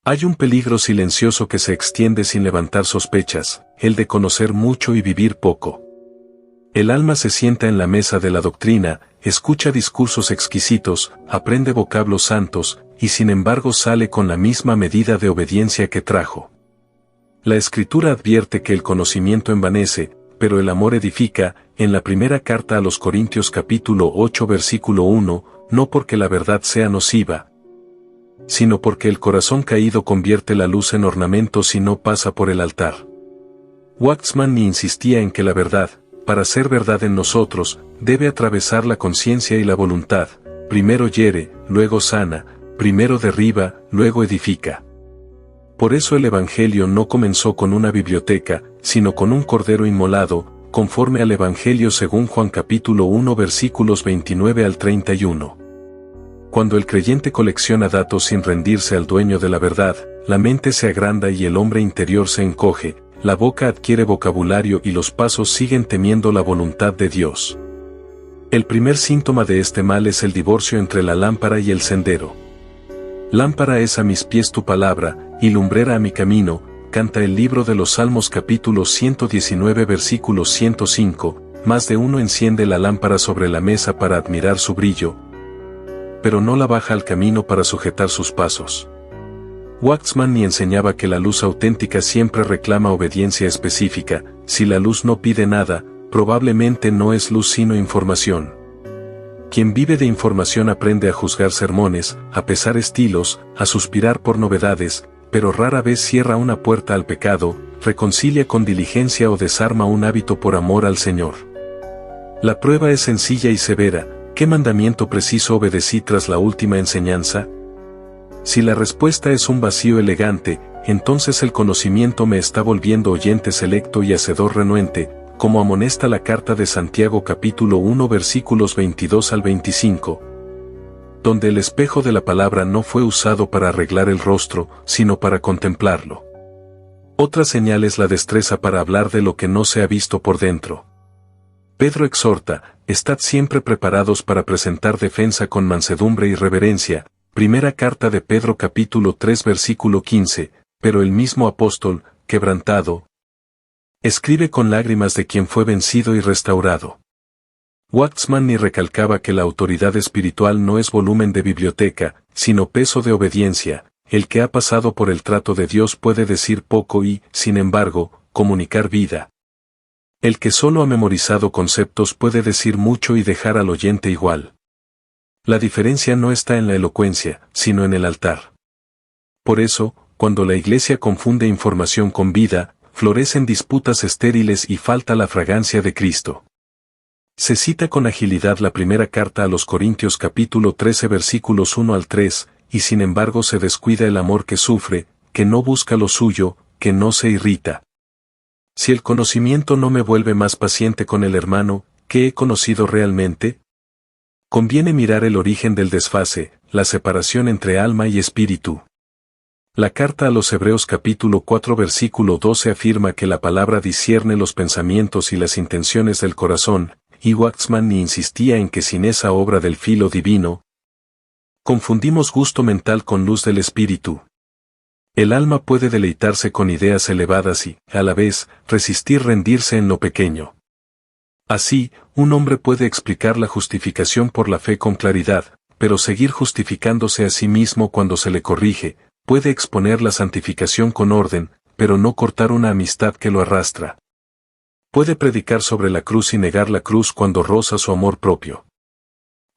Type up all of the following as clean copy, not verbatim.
Hay un peligro silencioso que se extiende sin levantar sospechas, el de conocer mucho y vivir poco. El alma se sienta en la mesa de la doctrina, escucha discursos exquisitos, aprende vocablos santos, y sin embargo sale con la misma medida de obediencia que trajo. La Escritura advierte que el conocimiento envanece, pero el amor edifica, en la primera carta a los Corintios capítulo 8 versículo 1, no porque la verdad sea nociva, sino porque el corazón caído convierte la luz en ornamento si no pasa por el altar. Waxman insistía en que la verdad, para ser verdad en nosotros, debe atravesar la conciencia y la voluntad, primero hiere, luego sana, primero derriba, luego edifica. Por eso el Evangelio no comenzó con una biblioteca, sino con un cordero inmolado, conforme al Evangelio según Juan capítulo 1 versículos 29 al 31. Cuando el creyente colecciona datos sin rendirse al dueño de la verdad, la mente se agranda y el hombre interior se encoge, la boca adquiere vocabulario y los pasos siguen temiendo la voluntad de Dios. El primer síntoma de este mal es el divorcio entre la lámpara y el sendero. Lámpara es a mis pies tu palabra, y lumbrera a mi camino, canta el libro de los Salmos capítulo 119 versículo 105, más de uno enciende la lámpara sobre la mesa para admirar su brillo, pero no la baja al camino para sujetar sus pasos. Waxman ni enseñaba que la luz auténtica siempre reclama obediencia específica, si la luz no pide nada, probablemente no es luz sino información. Quien vive de información aprende a juzgar sermones, a pesar estilos, a suspirar por novedades, pero rara vez cierra una puerta al pecado, reconcilia con diligencia o desarma un hábito por amor al Señor. La prueba es sencilla y severa. ¿Qué mandamiento preciso obedecí tras la última enseñanza? Si la respuesta es un vacío elegante, entonces el conocimiento me está volviendo oyente selecto y hacedor renuente, como amonesta la carta de Santiago capítulo 1 versículos 22 al 25, donde el espejo de la palabra no fue usado para arreglar el rostro, sino para contemplarlo. Otra señal es la destreza para hablar de lo que no se ha visto por dentro. Pedro exhorta, estad siempre preparados para presentar defensa con mansedumbre y reverencia, primera carta de Pedro capítulo 3 versículo 15, pero el mismo apóstol, quebrantado, escribe con lágrimas de quien fue vencido y restaurado. Waxman ni recalcaba que la autoridad espiritual no es volumen de biblioteca, sino peso de obediencia. El que ha pasado por el trato de Dios puede decir poco y, sin embargo, comunicar vida. El que solo ha memorizado conceptos puede decir mucho y dejar al oyente igual. La diferencia no está en la elocuencia, sino en el altar. Por eso, cuando la Iglesia confunde información con vida, florecen disputas estériles y falta la fragancia de Cristo. Se cita con agilidad la primera carta a los Corintios capítulo 13 versículos 1 al 3, y sin embargo se descuida el amor que sufre, que no busca lo suyo, que no se irrita. Si el conocimiento no me vuelve más paciente con el hermano, ¿qué he conocido realmente? Conviene mirar el origen del desfase, la separación entre alma y espíritu. La carta a los Hebreos capítulo 4 versículo 12 afirma que la palabra discierne los pensamientos y las intenciones del corazón, y Waxman insistía en que sin esa obra del filo divino, confundimos gusto mental con luz del espíritu. El alma puede deleitarse con ideas elevadas y, a la vez, resistir rendirse en lo pequeño. Así, un hombre puede explicar la justificación por la fe con claridad, pero seguir justificándose a sí mismo cuando se le corrige, puede exponer la santificación con orden, pero no cortar una amistad que lo arrastra. Puede predicar sobre la cruz y negar la cruz cuando roza su amor propio.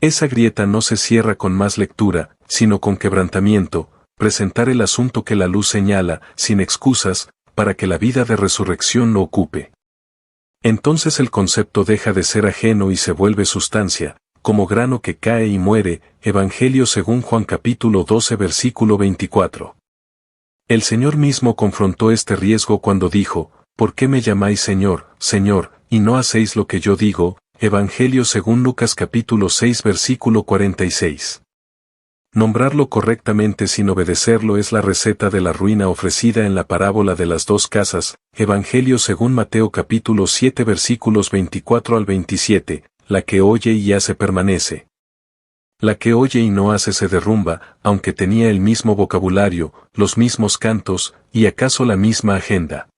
Esa grieta no se cierra con más lectura, sino con quebrantamiento, presentar el asunto que la luz señala, sin excusas, para que la vida de resurrección lo ocupe. Entonces el concepto deja de ser ajeno y se vuelve sustancia, como grano que cae y muere, Evangelio según Juan capítulo 12 versículo 24. El Señor mismo confrontó este riesgo cuando dijo, ¿por qué me llamáis Señor, Señor, y no hacéis lo que yo digo? Evangelio según Lucas capítulo 6 versículo 46. Nombrarlo correctamente sin obedecerlo es la receta de la ruina ofrecida en la parábola de las dos casas, Evangelio según Mateo capítulo 7 versículos 24 al 27, la que oye y hace permanece. La que oye y no hace se derrumba, aunque tenía el mismo vocabulario, los mismos cantos, y acaso la misma agenda.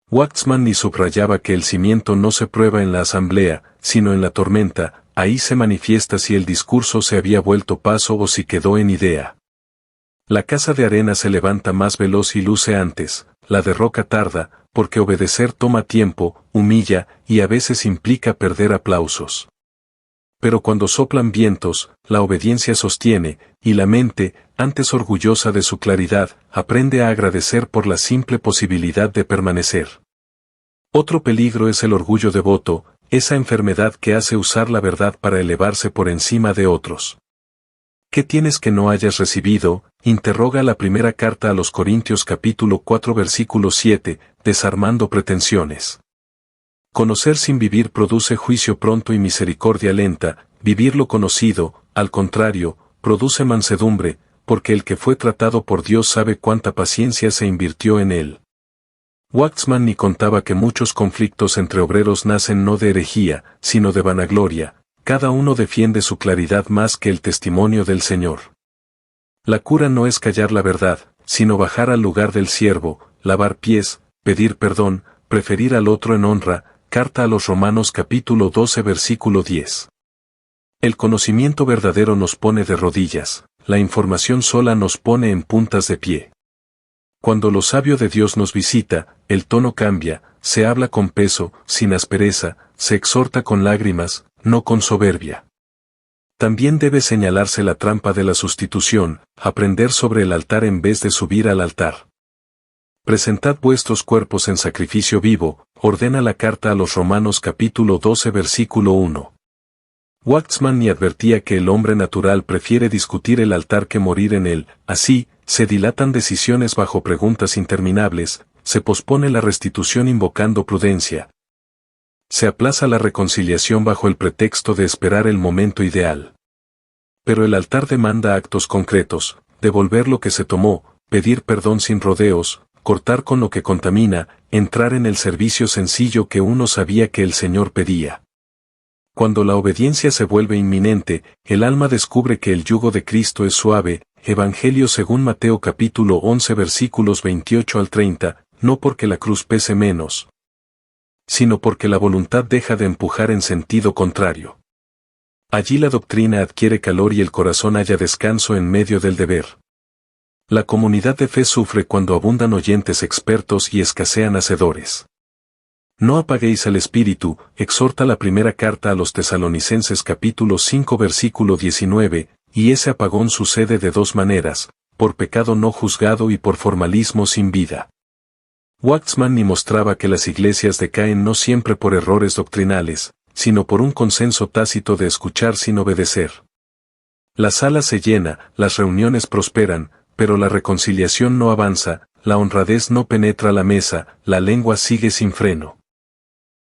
Waxman ni subrayaba que el cimiento no se prueba en la asamblea, sino en la tormenta, ahí se manifiesta si el discurso se había vuelto paso o si quedó en idea. La casa de arena se levanta más veloz y luce antes, la de roca tarda, porque obedecer toma tiempo, humilla, y a veces implica perder aplausos. Pero cuando soplan vientos, la obediencia sostiene, y la mente, antes orgullosa de su claridad, aprende a agradecer por la simple posibilidad de permanecer. Otro peligro es el orgullo devoto, esa enfermedad que hace usar la verdad para elevarse por encima de otros. ¿Qué tienes que no hayas recibido?, interroga la primera carta a los Corintios capítulo 4 versículo 7, desarmando pretensiones. Conocer sin vivir produce juicio pronto y misericordia lenta, vivir lo conocido, al contrario, produce mansedumbre, porque el que fue tratado por Dios sabe cuánta paciencia se invirtió en él. Waxman ni contaba que muchos conflictos entre obreros nacen no de herejía, sino de vanagloria, cada uno defiende su claridad más que el testimonio del Señor. La cura no es callar la verdad, sino bajar al lugar del siervo, lavar pies, pedir perdón, preferir al otro en honra. Carta a los Romanos capítulo 12 versículo 10. El conocimiento verdadero nos pone de rodillas, la información sola nos pone en puntas de pie. Cuando lo sabio de Dios nos visita, el tono cambia, se habla con peso, sin aspereza, se exhorta con lágrimas, no con soberbia. También debe señalarse la trampa de la sustitución, aprender sobre el altar en vez de subir al altar. Presentad vuestros cuerpos en sacrificio vivo, ordena la carta a los Romanos capítulo 12 versículo 1. Waxman ni advertía que el hombre natural prefiere discutir el altar que morir en él, así, se dilatan decisiones bajo preguntas interminables, se pospone la restitución invocando prudencia. Se aplaza la reconciliación bajo el pretexto de esperar el momento ideal. Pero el altar demanda actos concretos, devolver lo que se tomó, pedir perdón sin rodeos, cortar con lo que contamina, entrar en el servicio sencillo que uno sabía que el Señor pedía. Cuando la obediencia se vuelve inminente, el alma descubre que el yugo de Cristo es suave, Evangelio según Mateo capítulo 11 versículos 28 al 30, no porque la cruz pese menos, sino porque la voluntad deja de empujar en sentido contrario. Allí la doctrina adquiere calor y el corazón halla descanso en medio del deber. La comunidad de fe sufre cuando abundan oyentes expertos y escasean hacedores. No apaguéis al espíritu, exhorta la primera carta a los Tesalonicenses capítulo 5 versículo 19, y ese apagón sucede de dos maneras, por pecado no juzgado y por formalismo sin vida. Waxman ni mostraba que las iglesias decaen no siempre por errores doctrinales, sino por un consenso tácito de escuchar sin obedecer. La sala se llena, las reuniones prosperan, pero la reconciliación no avanza, la honradez no penetra la mesa, la lengua sigue sin freno.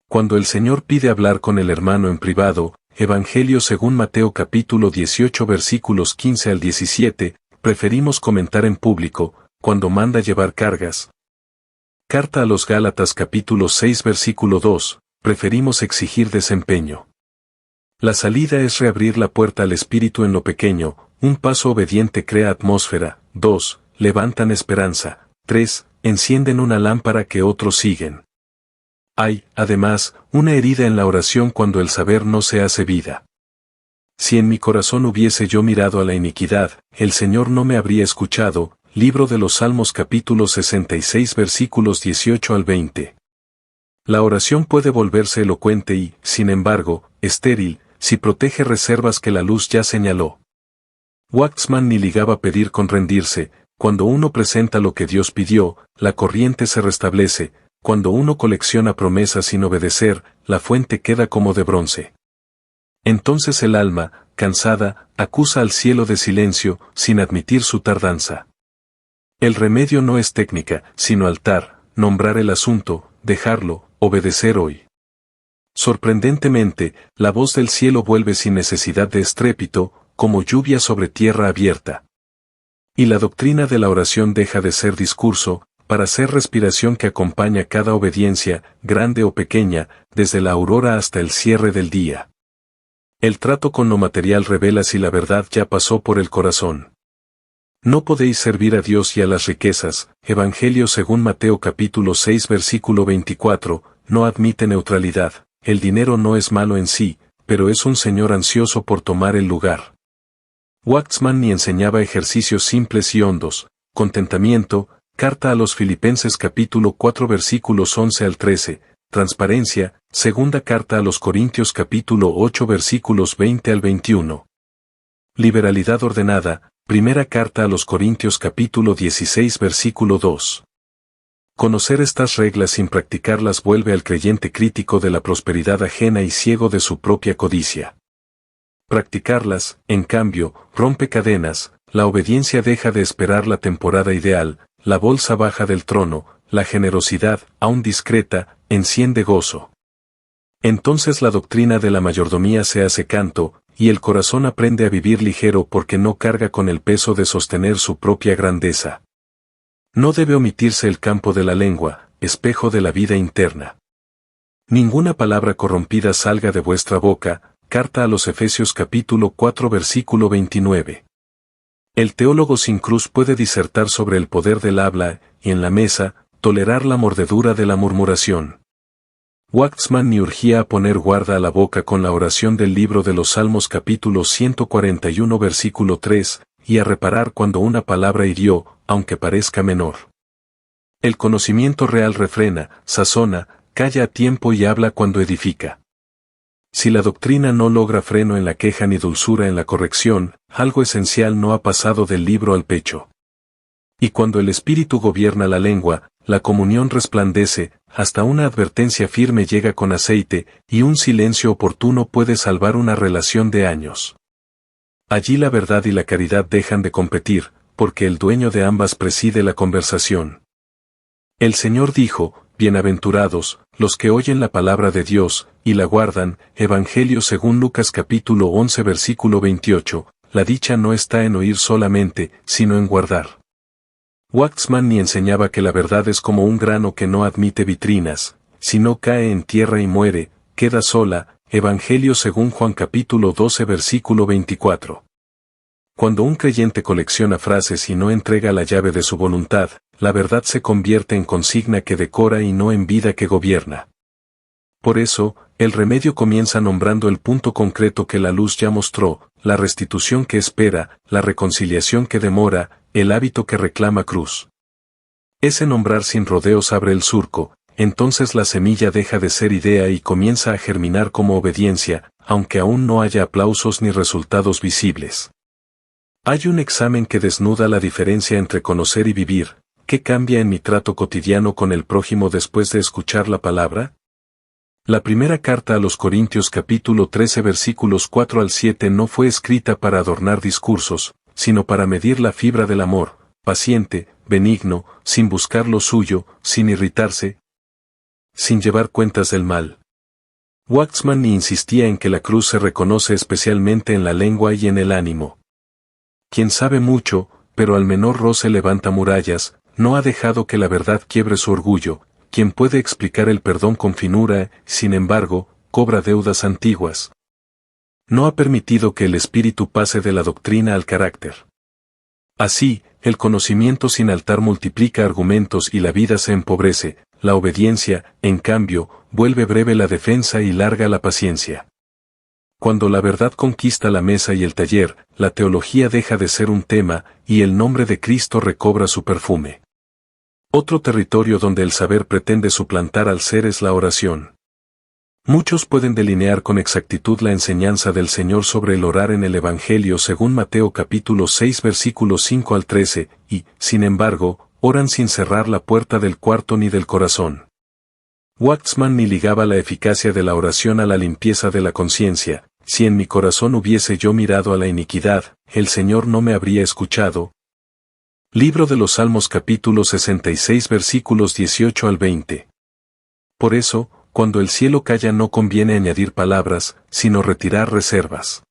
Cuando el Señor pide hablar con el hermano en privado, Evangelio según Mateo capítulo 18 versículos 15 al 17, preferimos comentar en público, cuando manda llevar cargas. Carta a los Gálatas capítulo 6 versículo 2, preferimos exigir desempeño. La salida es reabrir la puerta al espíritu en lo pequeño, un paso obediente crea atmósfera, 2, levantan esperanza, 3, encienden una lámpara que otros siguen. Hay, además, una herida en la oración cuando el saber no se hace vida. Si en mi corazón hubiese yo mirado a la iniquidad, el Señor no me habría escuchado, libro de los Salmos capítulo 66 versículos 18 al 20. La oración puede volverse elocuente y, sin embargo, estéril, si protege reservas que la luz ya señaló. Waxman ni ligaba pedir con rendirse, cuando uno presenta lo que Dios pidió, la corriente se restablece, cuando uno colecciona promesas sin obedecer, la fuente queda como de bronce. Entonces el alma, cansada, acusa al cielo de silencio, sin admitir su tardanza. El remedio no es técnica, sino altar, nombrar el asunto, dejarlo, obedecer hoy. Sorprendentemente, la voz del cielo vuelve sin necesidad de estrépito, como lluvia sobre tierra abierta. Y la doctrina de la oración deja de ser discurso, para ser respiración que acompaña cada obediencia, grande o pequeña, desde la aurora hasta el cierre del día. El trato con lo material revela si la verdad ya pasó por el corazón. No podéis servir a Dios y a las riquezas. Evangelio según Mateo capítulo 6 versículo 24, no admite neutralidad. El dinero no es malo en sí, pero es un señor ansioso por tomar el lugar. Waxman ni enseñaba ejercicios simples y hondos. Contentamiento, carta a los Filipenses capítulo 4 versículos 11 al 13, transparencia, segunda carta a los Corintios capítulo 8 versículos 20 al 21. Liberalidad ordenada, primera carta a los Corintios capítulo 16 versículo 2. Conocer estas reglas sin practicarlas vuelve al creyente crítico de la prosperidad ajena y ciego de su propia codicia. Practicarlas, en cambio, rompe cadenas, la obediencia deja de esperar la temporada ideal, la bolsa baja del trono, la generosidad, aún discreta, enciende gozo. Entonces la doctrina de la mayordomía se hace canto, y el corazón aprende a vivir ligero porque no carga con el peso de sostener su propia grandeza. No debe omitirse el campo de la lengua, espejo de la vida interna. Ninguna palabra corrompida salga de vuestra boca. Carta a los Efesios capítulo 4 versículo 29. El teólogo sin cruz puede disertar sobre el poder del habla, y en la mesa, tolerar la mordedura de la murmuración. Waxman ni urgía a poner guarda a la boca con la oración del libro de los Salmos capítulo 141 versículo 3, y a reparar cuando una palabra hirió, aunque parezca menor. El conocimiento real refrena, sazona, calla a tiempo y habla cuando edifica. Si la doctrina no logra freno en la queja ni dulzura en la corrección, algo esencial no ha pasado del libro al pecho. Y cuando el espíritu gobierna la lengua, la comunión resplandece, hasta una advertencia firme llega con aceite, y un silencio oportuno puede salvar una relación de años. Allí la verdad y la caridad dejan de competir, porque el dueño de ambas preside la conversación. El Señor dijo, bienaventurados, los que oyen la palabra de Dios, y la guardan. Evangelio según Lucas capítulo 11 versículo 28, la dicha no está en oír solamente, sino en guardar. Waxman ni enseñaba que la verdad es como un grano que no admite vitrinas, si no cae en tierra y muere, queda sola. Evangelio según Juan capítulo 12 versículo 24. Cuando un creyente colecciona frases y no entrega la llave de su voluntad, la verdad se convierte en consigna que decora y no en vida que gobierna. Por eso, el remedio comienza nombrando el punto concreto que la luz ya mostró, la restitución que espera, la reconciliación que demora, el hábito que reclama cruz. Ese nombrar sin rodeos abre el surco, entonces la semilla deja de ser idea y comienza a germinar como obediencia, aunque aún no haya aplausos ni resultados visibles. Hay un examen que desnuda la diferencia entre conocer y vivir. ¿Qué cambia en mi trato cotidiano con el prójimo después de escuchar la palabra? La primera carta a los Corintios capítulo 13 versículos 4 al 7 no fue escrita para adornar discursos, sino para medir la fibra del amor, paciente, benigno, sin buscar lo suyo, sin irritarse, sin llevar cuentas del mal. Waxman ni insistía en que la cruz se reconoce especialmente en la lengua y en el ánimo. Quien sabe mucho, pero al menor roce levanta murallas, no ha dejado que la verdad quiebre su orgullo. Quien puede explicar el perdón con finura, sin embargo, cobra deudas antiguas. No ha permitido que el espíritu pase de la doctrina al carácter. Así, el conocimiento sin altar multiplica argumentos y la vida se empobrece, la obediencia, en cambio, vuelve breve la defensa y larga la paciencia. Cuando la verdad conquista la mesa y el taller, la teología deja de ser un tema, y el nombre de Cristo recobra su perfume. Otro territorio donde el saber pretende suplantar al ser es la oración. Muchos pueden delinear con exactitud la enseñanza del Señor sobre el orar en el Evangelio según Mateo capítulo 6 versículos 5 al 13, y, sin embargo, oran sin cerrar la puerta del cuarto ni del corazón. Waxman ni ligaba la eficacia de la oración a la limpieza de la conciencia. Si en mi corazón hubiese yo mirado a la iniquidad, el Señor no me habría escuchado. Libro de los Salmos capítulo 66 versículos 18 al 20. Por eso, cuando el cielo calla no conviene añadir palabras, sino retirar reservas.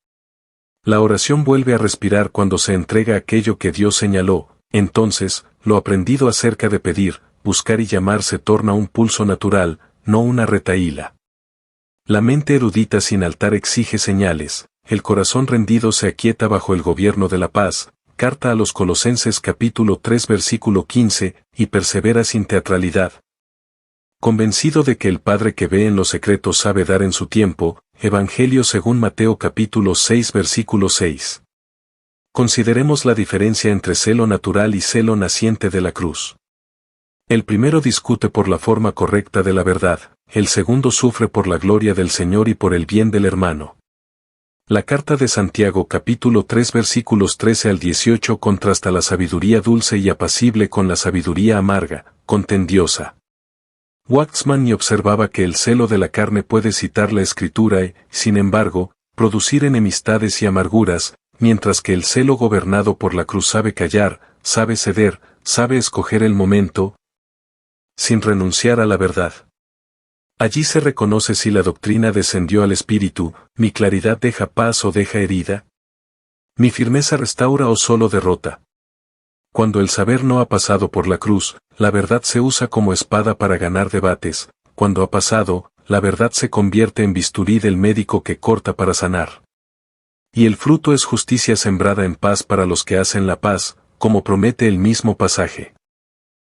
La oración vuelve a respirar cuando se entrega aquello que Dios señaló, entonces, lo aprendido acerca de pedir, buscar y llamar se torna un pulso natural, no una retahíla. La mente erudita sin altar exige señales, el corazón rendido se aquieta bajo el gobierno de la paz. Carta a los Colosenses capítulo 3 versículo 15, y persevera sin teatralidad. Convencido de que el Padre que ve en los secretos sabe dar en su tiempo, Evangelio según Mateo capítulo 6 versículo 6. Consideremos la diferencia entre celo natural y celo naciente de la cruz. El primero discute por la forma correcta de la verdad, el segundo sufre por la gloria del Señor y por el bien del hermano. La carta de Santiago capítulo 3 versículos 13 al 18 contrasta la sabiduría dulce y apacible con la sabiduría amarga, contendiosa. Waxman observaba que el celo de la carne puede citar la Escritura y, sin embargo, producir enemistades y amarguras, mientras que el celo gobernado por la cruz sabe callar, sabe ceder, sabe escoger el momento, sin renunciar a la verdad. Allí se reconoce si la doctrina descendió al espíritu, mi claridad deja paz o deja herida. Mi firmeza restaura o solo derrota. Cuando el saber no ha pasado por la cruz, la verdad se usa como espada para ganar debates. Cuando ha pasado, la verdad se convierte en bisturí del médico que corta para sanar. Y el fruto es justicia sembrada en paz para los que hacen la paz, como promete el mismo pasaje.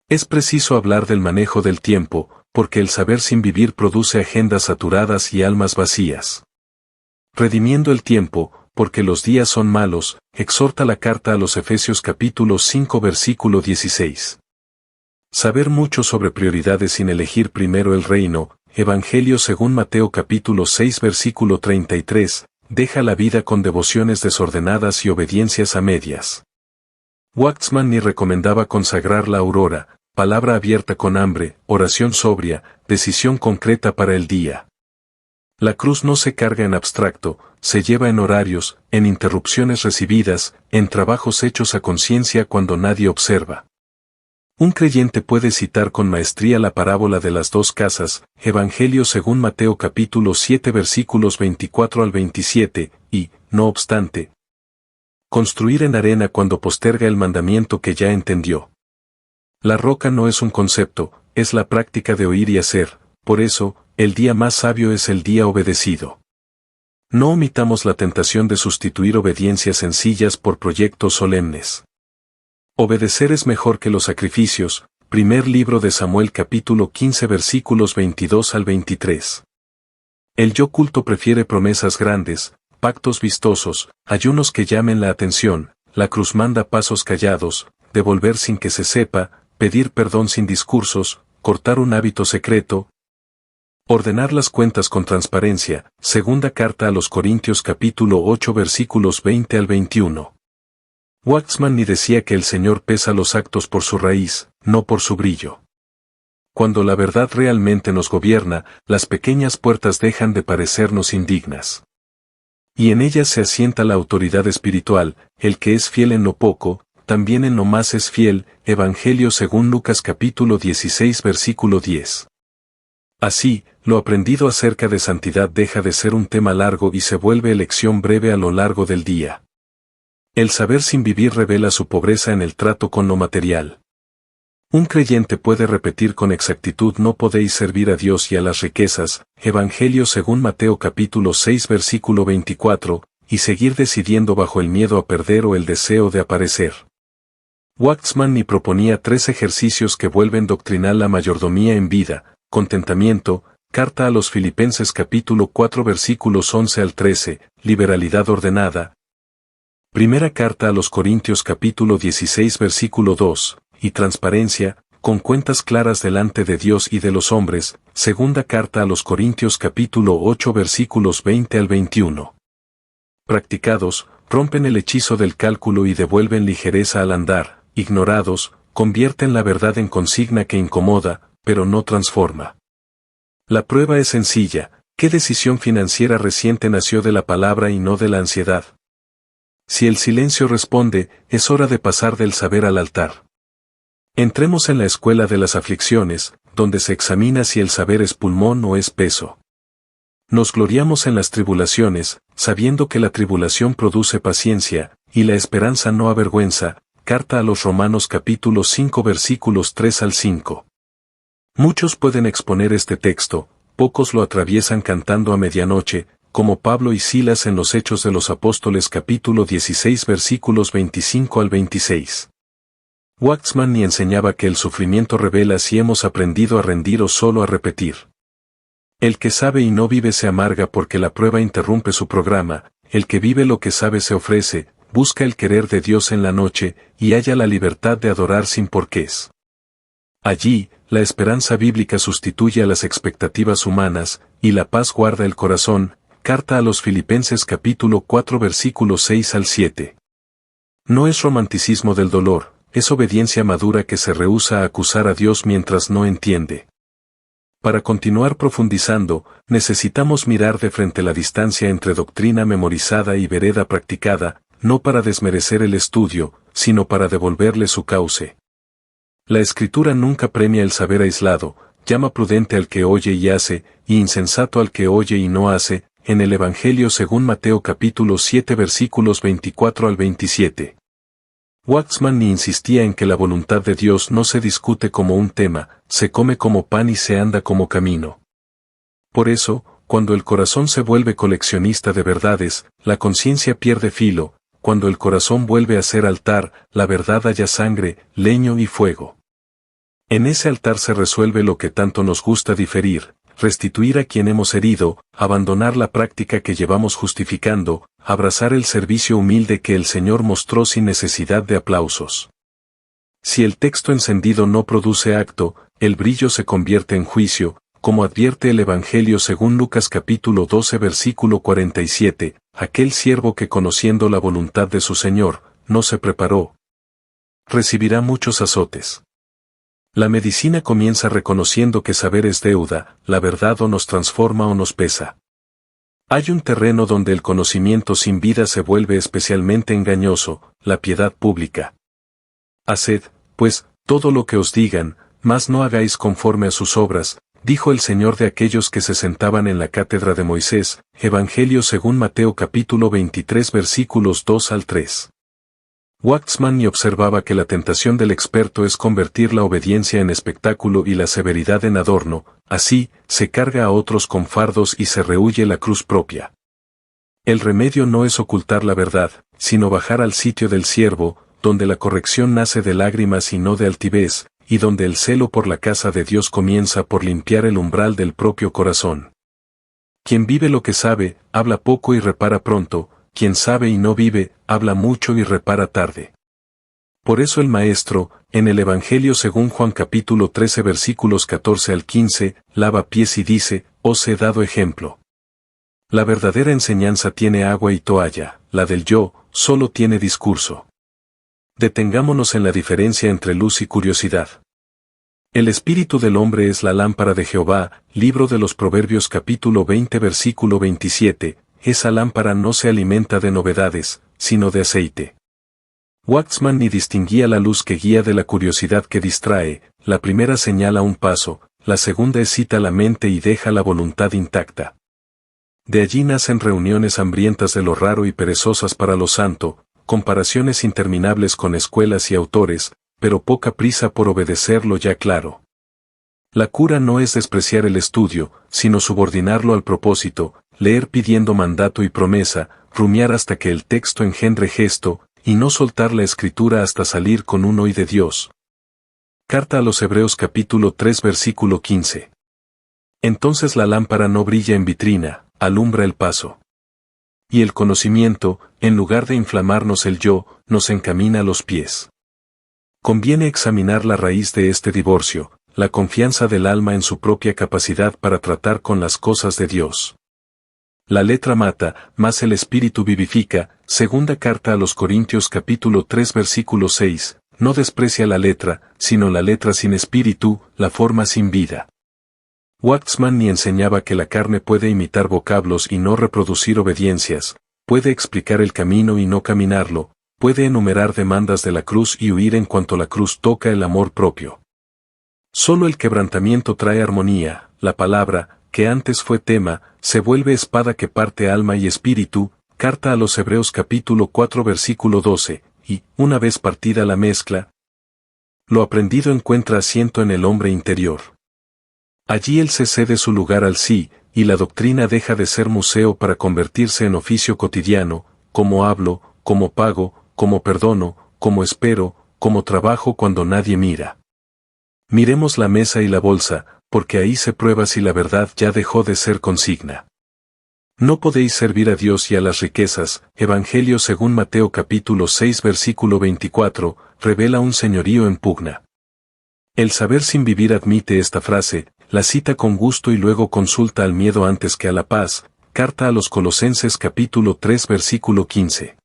Es preciso hablar del manejo del tiempo, porque el saber sin vivir produce agendas saturadas y almas vacías. Redimiendo el tiempo, porque los días son malos, exhorta la carta a los Efesios capítulo 5 versículo 16. Saber mucho sobre prioridades sin elegir primero el reino, Evangelio según Mateo capítulo 6 versículo 33, deja la vida con devociones desordenadas y obediencias a medias. Waxman ni recomendaba consagrar la aurora, palabra abierta con hambre, oración sobria, decisión concreta para el día. La cruz no se carga en abstracto, se lleva en horarios, en interrupciones recibidas, en trabajos hechos a conciencia cuando nadie observa. Un creyente puede citar con maestría la parábola de las dos casas, Evangelio según Mateo capítulo 7 versículos 24 al 27, y, no obstante, construir en arena cuando posterga el mandamiento que ya entendió. La roca no es un concepto, es la práctica de oír y hacer, por eso, el día más sabio es el día obedecido. No omitamos la tentación de sustituir obediencias sencillas por proyectos solemnes. Obedecer es mejor que los sacrificios, primer libro de Samuel capítulo 15 versículos 22 al 23. El yo culto prefiere promesas grandes, pactos vistosos, ayunos que llamen la atención, la cruz manda pasos callados, devolver sin que se sepa, pedir perdón sin discursos, cortar un hábito secreto, ordenar las cuentas con transparencia. Segunda carta a los Corintios capítulo 8 versículos 20 al 21. Waxman ni decía que el Señor pesa los actos por su raíz, no por su brillo. Cuando la verdad realmente nos gobierna, las pequeñas puertas dejan de parecernos indignas. Y en ellas se asienta la autoridad espiritual, el que es fiel en lo poco, también en lo más es fiel, Evangelio según Lucas capítulo 16 versículo 10. Así, lo aprendido acerca de santidad deja de ser un tema largo y se vuelve elección breve a lo largo del día. El saber sin vivir revela su pobreza en el trato con lo material. Un creyente puede repetir con exactitud no podéis servir a Dios y a las riquezas, Evangelio según Mateo capítulo 6 versículo 24, y seguir decidiendo bajo el miedo a perder o el deseo de aparecer. Waxman ni proponía 3 ejercicios que vuelven doctrinal la mayordomía en vida, contentamiento, carta a los Filipenses capítulo 4 versículos 11 al 13, liberalidad ordenada. Primera carta a los Corintios capítulo 16 versículo 2, y transparencia, con cuentas claras delante de Dios y de los hombres. Segunda carta a los Corintios capítulo 8 versículos 20 al 21. Practicados, rompen el hechizo del cálculo y devuelven ligereza al andar. Ignorados, convierten la verdad en consigna que incomoda, pero no transforma. La prueba es sencilla, ¿qué decisión financiera reciente nació de la palabra y no de la ansiedad? Si el silencio responde, es hora de pasar del saber al altar. Entremos en la escuela de las aflicciones, donde se examina si el saber es pulmón o es peso. Nos gloriamos en las tribulaciones, sabiendo que la tribulación produce paciencia, y la esperanza no avergüenza. Carta a los Romanos capítulo 5 versículos 3 al 5. Muchos pueden exponer este texto, pocos lo atraviesan cantando a medianoche, como Pablo y Silas en los Hechos de los Apóstoles capítulo 16 versículos 25 al 26. Waxman ni enseñaba que el sufrimiento revela si hemos aprendido a rendir o solo a repetir. El que sabe y no vive se amarga porque la prueba interrumpe su programa, el que vive lo que sabe se ofrece, busca el querer de Dios en la noche, y halla la libertad de adorar sin porqués. Allí, la esperanza bíblica sustituye a las expectativas humanas, y la paz guarda el corazón. Carta a los Filipenses capítulo 4 versículos 6 al 7. No es romanticismo del dolor, es obediencia madura que se rehúsa a acusar a Dios mientras no entiende. Para continuar profundizando, necesitamos mirar de frente la distancia entre doctrina memorizada y vereda practicada, no para desmerecer el estudio, sino para devolverle su cauce. La Escritura nunca premia el saber aislado, llama prudente al que oye y hace, y insensato al que oye y no hace, en el Evangelio según Mateo capítulo 7 versículos 24 al 27. Waxman ni insistía en que la voluntad de Dios no se discute como un tema, se come como pan y se anda como camino. Por eso, cuando el corazón se vuelve coleccionista de verdades, la conciencia pierde filo, cuando el corazón vuelve a ser altar, la verdad halla sangre, leño y fuego. En ese altar se resuelve lo que tanto nos gusta diferir, restituir a quien hemos herido, abandonar la práctica que llevamos justificando, abrazar el servicio humilde que el Señor mostró sin necesidad de aplausos. Si el texto encendido no produce acto, el brillo se convierte en juicio, como advierte el Evangelio según Lucas capítulo 12 versículo 47, aquel siervo que conociendo la voluntad de su Señor, no se preparó, recibirá muchos azotes. La medicina comienza reconociendo que saber es deuda, la verdad o nos transforma o nos pesa. Hay un terreno donde el conocimiento sin vida se vuelve especialmente engañoso, la piedad pública. Haced, pues, todo lo que os digan, mas no hagáis conforme a sus obras, dijo el Señor de aquellos que se sentaban en la cátedra de Moisés, Evangelio según Mateo capítulo 23 versículos 2 al 3. Waxman ni observaba que la tentación del experto es convertir la obediencia en espectáculo y la severidad en adorno, así, se carga a otros con fardos y se rehúye la cruz propia. El remedio no es ocultar la verdad, sino bajar al sitio del siervo, donde la corrección nace de lágrimas y no de altivez, y donde el celo por la casa de Dios comienza por limpiar el umbral del propio corazón. Quien vive lo que sabe, habla poco y repara pronto. Quien sabe y no vive, habla mucho y repara tarde. Por eso el Maestro, en el Evangelio según Juan capítulo 13 versículos 14 al 15, lava pies y dice, os he dado ejemplo. La verdadera enseñanza tiene agua y toalla, la del yo, solo tiene discurso. Detengámonos en la diferencia entre luz y curiosidad. El espíritu del hombre es la lámpara de Jehová, libro de los Proverbios capítulo 20 versículo 27, esa lámpara no se alimenta de novedades, sino de aceite. Waxman ni distinguía la luz que guía de la curiosidad que distrae, la primera señala un paso, la segunda excita la mente y deja la voluntad intacta. De allí nacen reuniones hambrientas de lo raro y perezosas para lo santo, comparaciones interminables con escuelas y autores, pero poca prisa por obedecer lo ya claro. La cura no es despreciar el estudio, sino subordinarlo al propósito, leer pidiendo mandato y promesa, rumiar hasta que el texto engendre gesto, y no soltar la escritura hasta salir con un hoy de Dios. Carta a los Hebreos capítulo 3 versículo 15. Entonces la lámpara no brilla en vitrina, alumbra el paso. Y el conocimiento, en lugar de inflamarnos el yo, nos encamina a los pies. Conviene examinar la raíz de este divorcio, la confianza del alma en su propia capacidad para tratar con las cosas de Dios. La letra mata, mas el espíritu vivifica, segunda carta a los Corintios capítulo 3 versículo 6, no desprecia la letra, sino la letra sin espíritu, la forma sin vida. Waxman ni enseñaba que la carne puede imitar vocablos y no reproducir obediencias, puede explicar el camino y no caminarlo, puede enumerar demandas de la cruz y huir en cuanto la cruz toca el amor propio. Solo el quebrantamiento trae armonía, la palabra, que antes fue tema, se vuelve espada que parte alma y espíritu, carta a los Hebreos capítulo 4 versículo 12, y, una vez partida la mezcla, lo aprendido encuentra asiento en el hombre interior. Allí él se cede su lugar al sí, y la doctrina deja de ser museo para convertirse en oficio cotidiano, como hablo, como pago, como perdono, como espero, como trabajo cuando nadie mira. Miremos la mesa y la bolsa, porque ahí se prueba si la verdad ya dejó de ser consigna. No podéis servir a Dios y a las riquezas. Evangelio según Mateo capítulo 6 versículo 24, revela un señorío en pugna. El saber sin vivir admite esta frase, la cita con gusto y luego consulta al miedo antes que a la paz. Carta a los Colosenses capítulo 3 versículo 15.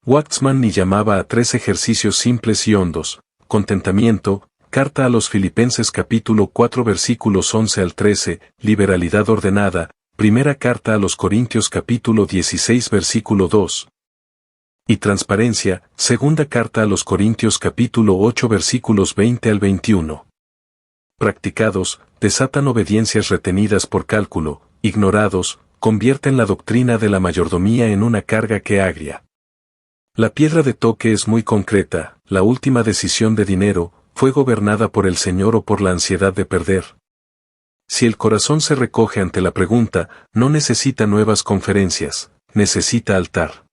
Waxman ni llamaba a 3 ejercicios simples y hondos: contentamiento. Carta a los Filipenses capítulo 4 versículos 11 al 13, liberalidad ordenada. Primera carta a los Corintios capítulo 16 versículo 2. Y transparencia. Segunda carta a los Corintios capítulo 8 versículos 20 al 21. Practicados, desatan obediencias retenidas por cálculo; ignorados, convierten la doctrina de la mayordomía en una carga que agria. La piedra de toque es muy concreta: la última decisión de dinero, ¿fue gobernada por el Señor o por la ansiedad de perder? Si el corazón se recoge ante la pregunta, no necesita nuevas conferencias, necesita altar.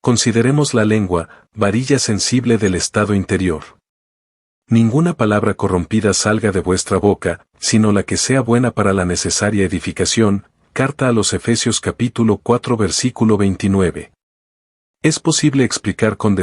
Consideremos la lengua, varilla sensible del estado interior. Ninguna palabra corrompida salga de vuestra boca, sino la que sea buena para la necesaria edificación. Carta a los Efesios capítulo 4 versículo 29. Es posible explicar con